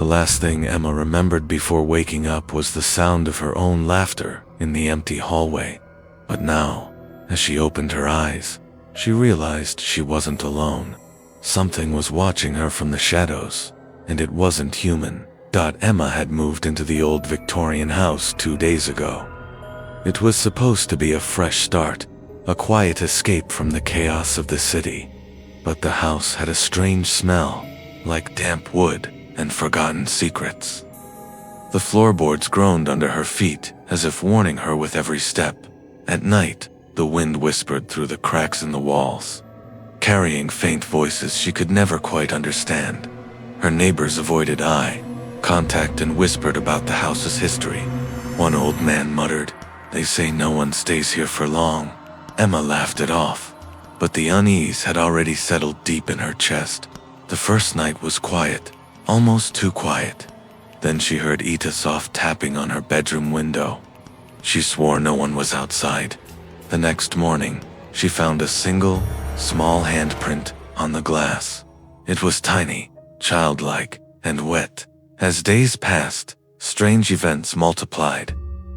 The last thing Emma remembered before waking up was the sound of her own laughter in the empty hallway. But now, as she opened her eyes, she realized she wasn't alone. Something was watching her from the shadows, and it wasn't human. Emma had moved into the old Victorian house 2 days ago. It was supposed to be a fresh start, a quiet escape from the chaos of the city. But the house had a strange smell, like damp wood and forgotten secrets. The floorboards groaned under her feet, as if warning her with every step. At night, the wind whispered through the cracks in the walls, carrying faint voices she could never quite understand. Her neighbors avoided eye contact and whispered about the house's history. One old man muttered, "They say no one stays here for long." Emma laughed it off, but the unease had already settled deep in her chest. The first night was quiet, almost too quiet. Then she heard Ita's soft tapping on her bedroom window. She swore no one was outside. The next morning, she found a single, small handprint on the glass. It was tiny, childlike, and wet. As days passed, strange events multiplied.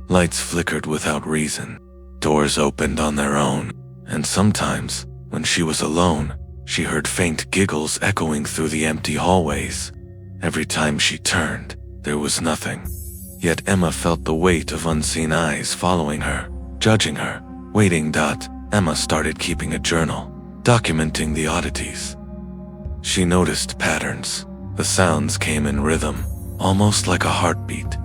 Lights flickered without reason. Doors opened on their own, and sometimes, when she was alone, she heard faint giggles echoing through the empty hallways. Every time she turned, there was nothing. Yet Emma felt the weight of unseen eyes following her, judging her, waiting. Emma started keeping a journal, documenting the oddities. She noticed patterns. The sounds came in rhythm, almost like a heartbeat.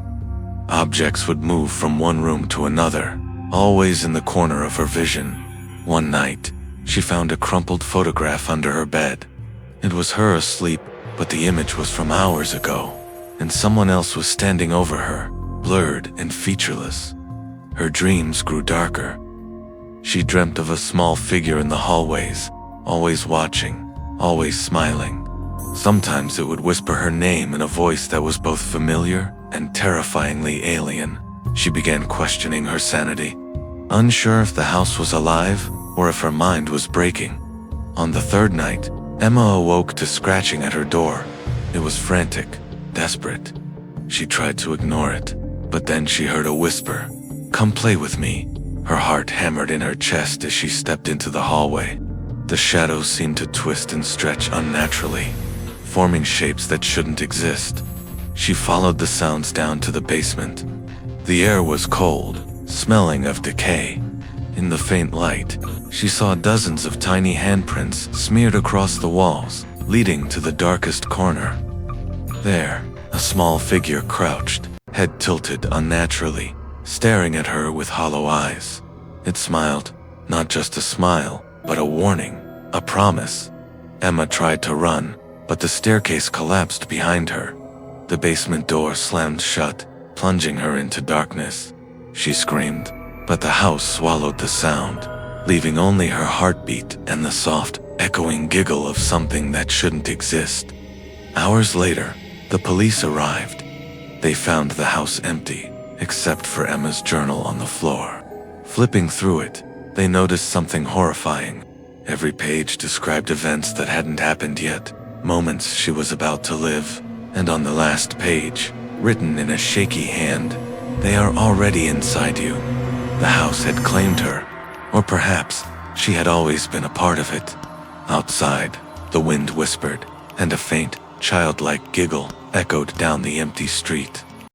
Objects would move from one room to another, always in the corner of her vision. One night, she found a crumpled photograph under her bed. It was her asleep, but the image was from hours ago, and someone else was standing over her, blurred and featureless. Her dreams grew darker. She dreamt of a small figure in the hallways, always watching, always smiling. Sometimes it would whisper her name in a voice that was both familiar and terrifyingly alien. She began questioning her sanity, unsure if the house was alive or if her mind was breaking. On the third night, Emma awoke to scratching at her door. It was frantic, desperate. She tried to ignore it, but then she heard a whisper, "Come play with me." Her heart hammered in her chest as she stepped into the hallway. The shadows seemed to twist and stretch unnaturally, forming shapes that shouldn't exist. She followed the sounds down to the basement. The air was cold, smelling of decay. In the faint light, she saw dozens of tiny handprints smeared across the walls, leading to the darkest corner. There, a small figure crouched, head tilted unnaturally, staring at her with hollow eyes. It smiled, not just a smile, but a warning, a promise. Emma tried to run, but the staircase collapsed behind her. The basement door slammed shut, plunging her into darkness. She screamed, but the house swallowed the sound, leaving only her heartbeat and the soft, echoing giggle of something that shouldn't exist. Hours later, the police arrived. They found the house empty, except for Emma's journal on the floor. Flipping through it, they noticed something horrifying. Every page described events that hadn't happened yet, moments she was about to live, and on the last page, written in a shaky hand, "They are already inside you." The house had claimed her, or perhaps she had always been a part of it. Outside, the wind whispered, and a faint, childlike giggle echoed down the empty street.